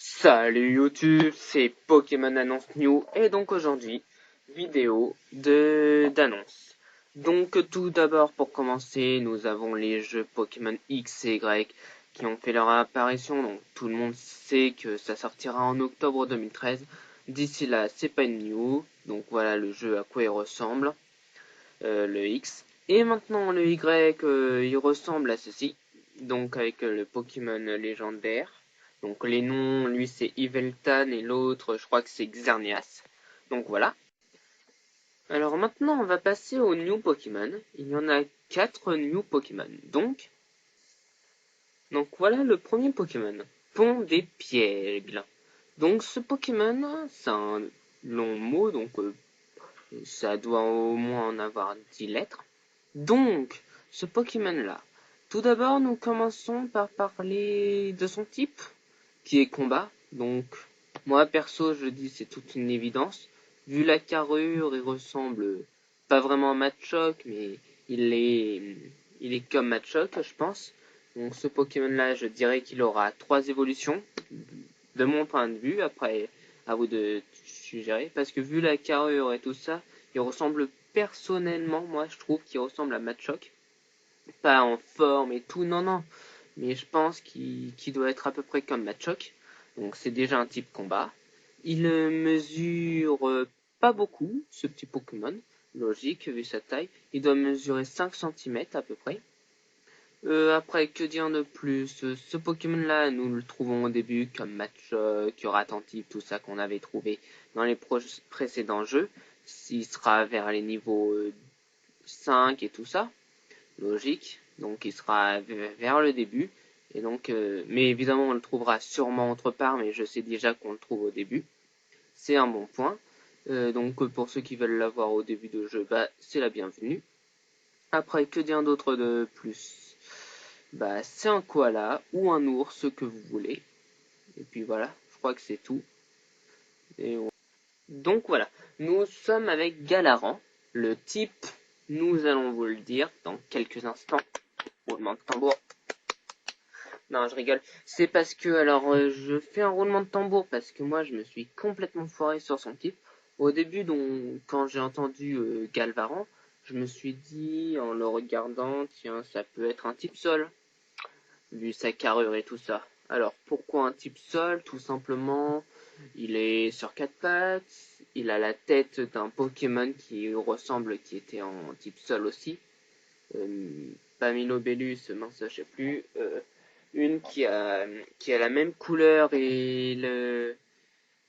Salut YouTube, c'est Pokémon Annonce New et donc aujourd'hui, vidéo d'annonce. Donc tout d'abord pour commencer, nous avons les jeux Pokémon X et Y qui ont fait leur apparition. Donc tout le monde sait que ça sortira en octobre 2013. D'ici là, c'est pas une news. Donc voilà le jeu à quoi il ressemble, le X. Et maintenant le Y, il ressemble à ceci. Donc avec le Pokémon légendaire. Donc les noms, lui c'est Yveltal et l'autre je crois que c'est Xerneas. Donc voilà. Alors maintenant on va passer aux New Pokémon. Il y en a 4 New Pokémon. Donc voilà le premier Pokémon. Pont des Piègles. Donc ce Pokémon, c'est un long mot, donc ça doit au moins en avoir 10 lettres. Donc ce Pokémon là. Tout d'abord nous commençons par parler de son type, qui est combat. Donc, moi perso, je dis c'est toute une évidence. Vu la carrure, il ressemble pas vraiment à Machoke, mais il est comme Machoke, je pense. Donc, ce Pokémon-là, je dirais qu'il aura 3 évolutions, de mon point de vue. Après, à vous de suggérer, parce que vu la carrure et tout ça, il ressemble personnellement, moi, je trouve qu'il ressemble à Machoke. Pas en forme et tout, non, non. Mais je pense qu'il doit être à peu près comme Machoke. Donc c'est déjà un type combat. Il mesure pas beaucoup, ce petit Pokémon. Logique, vu sa taille. Il doit mesurer 5 cm à peu près. Après, que dire de plus? Ce Pokémon-là, nous le trouvons au début comme Machoke, Rattentif, tout ça qu'on avait trouvé dans les précédents jeux. Il sera vers les niveaux 5 et tout ça. Logique. Donc il sera vers le début. Et donc, mais évidemment, on le trouvera sûrement autre part, mais je sais déjà qu'on le trouve au début. C'est un bon point. Donc pour ceux qui veulent l'avoir au début de jeu, bah, c'est la bienvenue. Après, que dire d'autre de plus? Bah, c'est un koala ou un ours, ce que vous voulez. Et puis voilà, je crois que c'est tout. Donc voilà, nous sommes avec Galaran. Le type, nous allons vous le dire dans quelques instants. Roulement de tambour. Non, je rigole. C'est parce que, alors, je fais un roulement de tambour parce que moi, je me suis complètement foiré sur son type. Au début, donc, quand j'ai entendu Galvaran, je me suis dit, en le regardant, tiens, ça peut être un type sol, vu sa carrure et tout ça. Alors, pourquoi un type sol? Tout simplement, il est sur 4 pattes, il a la tête d'un Pokémon qui ressemble, qui était en type sol aussi. Paminobellus, mince, je sais plus. Une qui a la même couleur et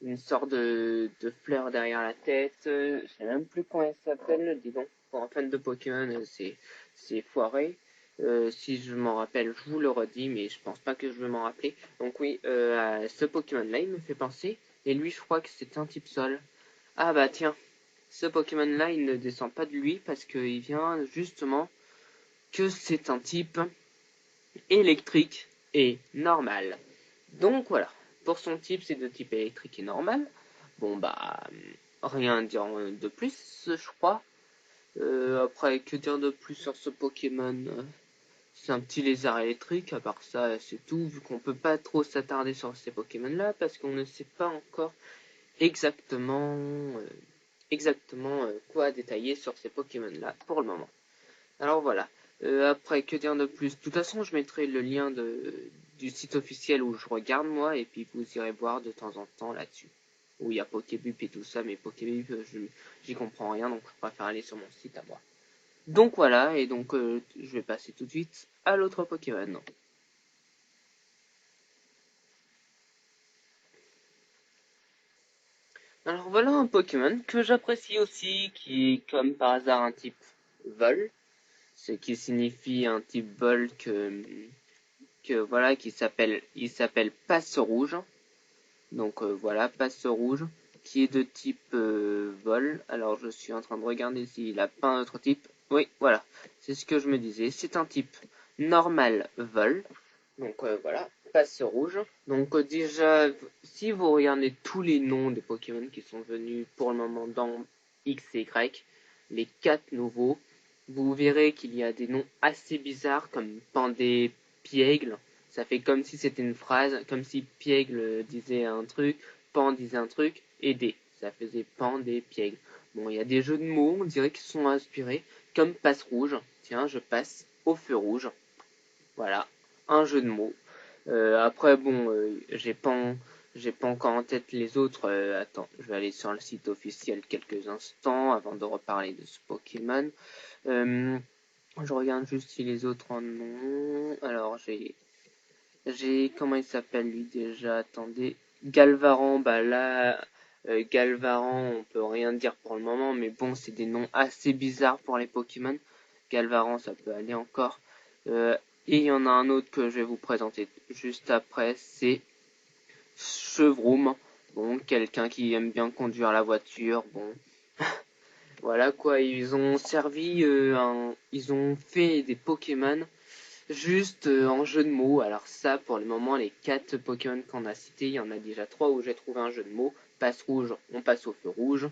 une sorte de fleur derrière la tête. Je sais même plus comment elle s'appelle, dis donc. Pour un fan de Pokémon, c'est foiré. Si je m'en rappelle, je vous le redis, mais je pense pas que je vais m'en rappeler. Donc oui, ce Pokémon-là, il me fait penser. Et lui, je crois que c'est un type sol. Ah bah tiens, ce Pokémon-là, il ne descend pas de lui parce qu'il vient justement que c'est un type électrique et normal. Donc voilà, pour son type, c'est de type électrique et normal. Bon bah, rien à dire de plus, je crois. Après, que dire de plus sur ce Pokémon? C'est un petit lézard électrique, à part ça, c'est tout, vu qu'on peut pas trop s'attarder sur ces Pokémon-là, parce qu'on ne sait pas encore exactement, quoi détailler sur ces Pokémon-là pour le moment. Alors voilà. Après, que dire de plus? De toute façon, je mettrai le lien du site officiel où je regarde moi, et puis vous irez voir de temps en temps là-dessus. Où il y a Pokébub et tout ça, mais Pokébub, j'y comprends rien, donc je préfère aller sur mon site à moi. Donc voilà, et donc je vais passer tout de suite à l'autre Pokémon. Alors voilà un Pokémon que j'apprécie aussi, qui est comme par hasard un type vol, ce qui signifie un type vol que voilà, il s'appelle Passe Rouge. Donc voilà, Passe Rouge, qui est de type vol. Alors je suis en train de regarder s'il a pas un autre type. Oui, voilà, c'est ce que je me disais. C'est un type normal vol. Donc voilà, Passe Rouge. Donc déjà, si vous regardez tous les noms des Pokémon qui sont venus pour le moment dans X et Y, les 4 nouveaux, vous verrez qu'il y a des noms assez bizarres comme Pandé, Piègle. Ça fait comme si c'était une phrase, comme si Piègle disait un truc, Pan disait un truc, et des. Ça faisait Pan, des, Piègle. Bon, il y a des jeux de mots, on dirait qu'ils sont inspirés, comme passe rouge. Tiens, je passe au feu rouge. Voilà, un jeu de mots. Après, bon, j'ai pas encore en tête les autres. Attends, je vais aller sur le site officiel quelques instants avant de reparler de ce Pokémon. Je regarde juste si les autres en ont. Alors, comment il s'appelle lui déjà? Attendez, Galvaran. Bah là, Galvaran, on peut rien dire pour le moment, mais bon, c'est des noms assez bizarres pour les Pokémon. Galvaran, ça peut aller encore. Et il y en a un autre que je vais vous présenter juste après, c'est Chevroom. Bon, quelqu'un qui aime bien conduire la voiture. Bon, voilà quoi, ils ont servi, ils ont fait des Pokémon juste en jeu de mots. Alors ça, pour le moment, les 4 Pokémon qu'on a cités, il y en a déjà 3 où j'ai trouvé un jeu de mots. Passe rouge, on passe au feu rouge.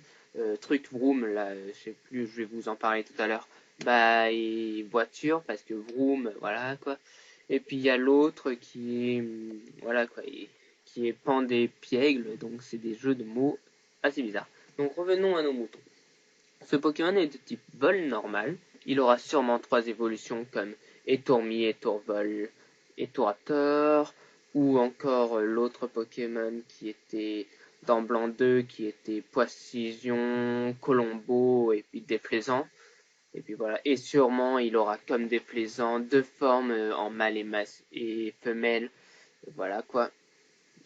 Truc vroom, là, je sais plus, je vais vous en parler tout à l'heure. Bah, et voiture, parce que vroom, voilà quoi. Et puis il y a l'autre qui est, voilà quoi, qui est Pandépiègle, donc c'est des jeux de mots assez bizarres. Donc revenons à nos moutons. Ce Pokémon est de type vol normal. Il aura sûrement 3 évolutions comme Étourmi, Étourvol, Étourateur, ou encore l'autre Pokémon qui était dans Blanc 2, qui était Poissillon, Colombo et puis Déplaisant. Et puis voilà, et sûrement il aura comme Déplaisant 2 formes en mâle et femelle. Voilà quoi.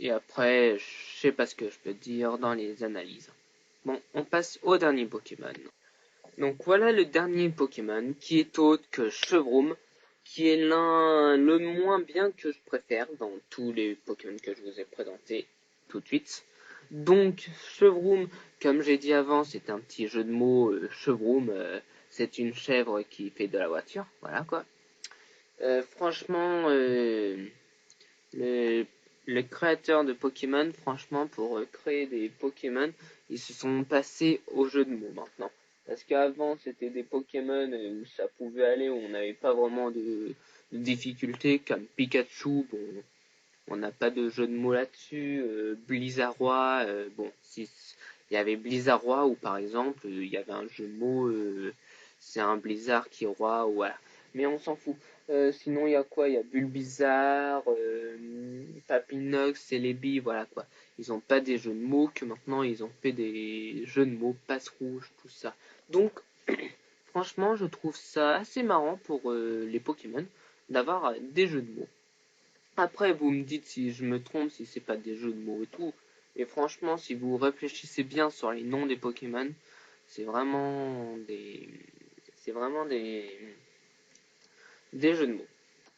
Et après, je sais pas ce que je peux dire dans les analyses. Bon, on passe au dernier Pokémon. Donc voilà le dernier Pokémon qui est autre que Chevroom, qui est le moins bien que je préfère dans tous les Pokémon que je vous ai présentés tout de suite. Donc Chevroom, comme j'ai dit avant, c'est un petit jeu de mots. Chevroom, c'est une chèvre qui fait de la voiture, voilà quoi. Franchement, le, le créateur de Pokémon, franchement, pour créer des Pokémon, ils se sont passés au jeu de mots maintenant. Parce qu'avant, c'était des Pokémon où ça pouvait aller, où on n'avait pas vraiment de difficultés, comme Pikachu, bon, on n'a pas de jeu de mots là-dessus. Blizzardroid, bon, si, il y avait Blizzardroid, où par exemple, il y avait un jeu de mots, c'est un Blizzard qui est roi, voilà. Mais on s'en fout. Sinon, il y a quoi? Il y a Bulbizarre, Papinox, Celebi, voilà quoi. Ils ont pas des jeux de mots que maintenant ils ont fait des jeux de mots, passe rouge, tout ça. Donc, franchement, je trouve ça assez marrant pour les Pokémon d'avoir des jeux de mots. Après, vous me dites si je me trompe, si c'est pas des jeux de mots et tout. Et franchement, si vous réfléchissez bien sur les noms des Pokémon, c'est vraiment des jeux de mots.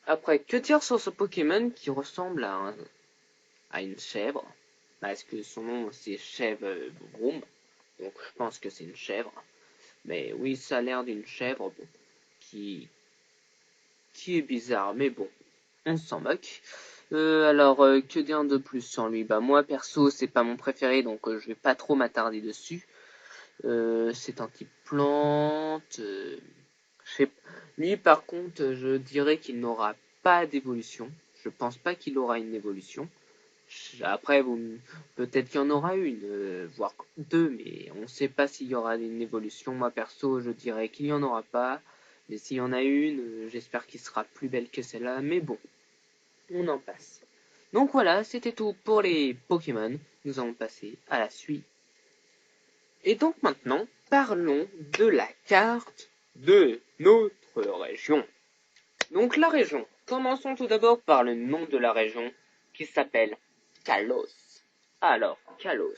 Après, que dire sur ce Pokémon qui ressemble à une chèvre? Parce que son nom c'est Chèvre Vroom, donc je pense que c'est une chèvre. Mais oui, ça a l'air d'une chèvre, bon, qui, qui est bizarre, mais bon, on s'en moque. Alors, que dire de plus sur lui? Bah moi perso, c'est pas mon préféré, donc je vais pas trop m'attarder dessus. C'est un type plante. Lui, par contre, je dirais qu'il n'aura pas d'évolution. Je pense pas qu'il aura une évolution. Après, peut-être qu'il y en aura une, voire deux, mais on ne sait pas s'il y aura une évolution. Moi, perso, je dirais qu'il n'y en aura pas. Mais s'il y en a une, j'espère qu'il sera plus belle que celle-là. Mais bon, on en passe. Donc voilà, c'était tout pour les Pokémon. Nous allons passer à la suite. Et donc maintenant, parlons de la carte de notre région. Donc la région. Commençons tout d'abord par le nom de la région qui s'appelle Kalos. Alors, Kalos.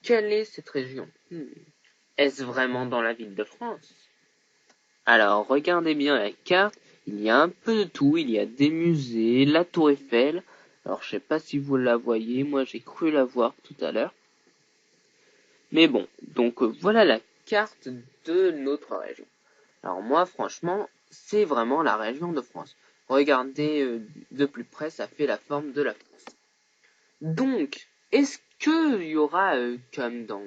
Quelle est cette région? Est-ce vraiment dans la ville de France? Alors, regardez bien la carte. Il y a un peu de tout. Il y a des musées, la tour Eiffel. Alors, je sais pas si vous la voyez. Moi, j'ai cru la voir tout à l'heure. Mais bon, donc voilà la carte de notre région. Alors moi, franchement, c'est vraiment la région de France. Regardez de plus près, ça fait la forme de la France. Donc, est-ce qu'il y aura comme dans...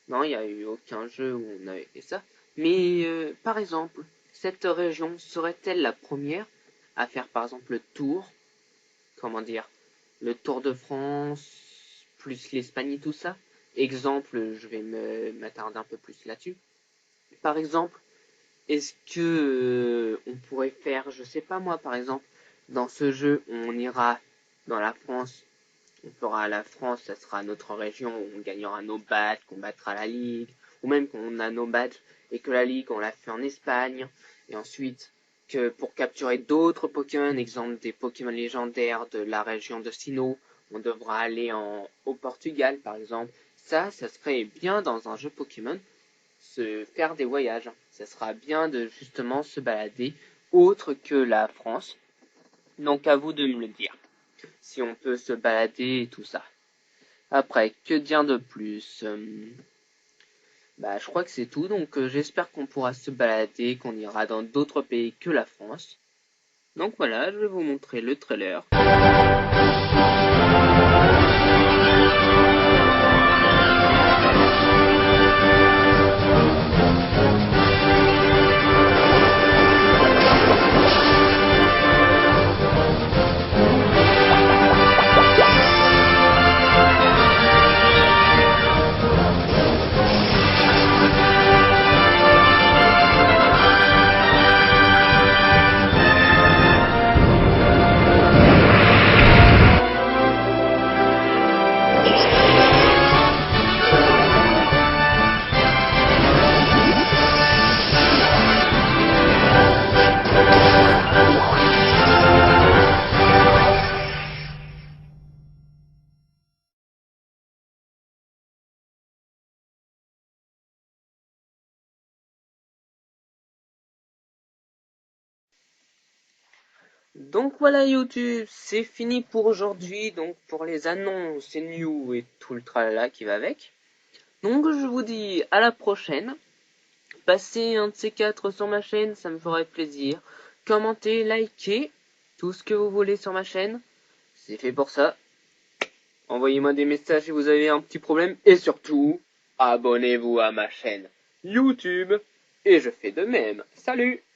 Non, il n'y a eu aucun jeu où on avait fait ça. Mais par exemple, cette région serait-elle la première à faire par exemple le tour, le Tour de France, plus l'Espagne et tout ça. Exemple, je vais m'attarder un peu plus là-dessus. Par exemple, est-ce que on pourrait faire, je sais pas moi, par exemple, dans ce jeu, on ira dans la France, on fera la France, ça sera notre région, on gagnera nos badges, qu'on battra la Ligue, ou même qu'on a nos badges et que la Ligue, on l'a fait en Espagne, et ensuite que pour capturer d'autres Pokémon, exemple des Pokémon légendaires de la région de Sinnoh, on devra aller au Portugal par exemple. Ça serait bien dans un jeu Pokémon, se faire des voyages. Ça sera bien de justement se balader autre que la France. Donc à vous de me le dire, si on peut se balader et tout ça. Après, que dire de plus je crois que c'est tout, donc j'espère qu'on pourra se balader, qu'on ira dans d'autres pays que la France. Donc voilà, je vais vous montrer le trailer. Donc voilà YouTube, c'est fini pour aujourd'hui, donc pour les annonces, les news et tout le tralala qui va avec. Donc je vous dis à la prochaine. Passez un de ces quatre sur ma chaîne, ça me ferait plaisir. Commentez, likez, tout ce que vous voulez sur ma chaîne. C'est fait pour ça. Envoyez-moi des messages si vous avez un petit problème. Et surtout, abonnez-vous à ma chaîne YouTube. Et je fais de même. Salut!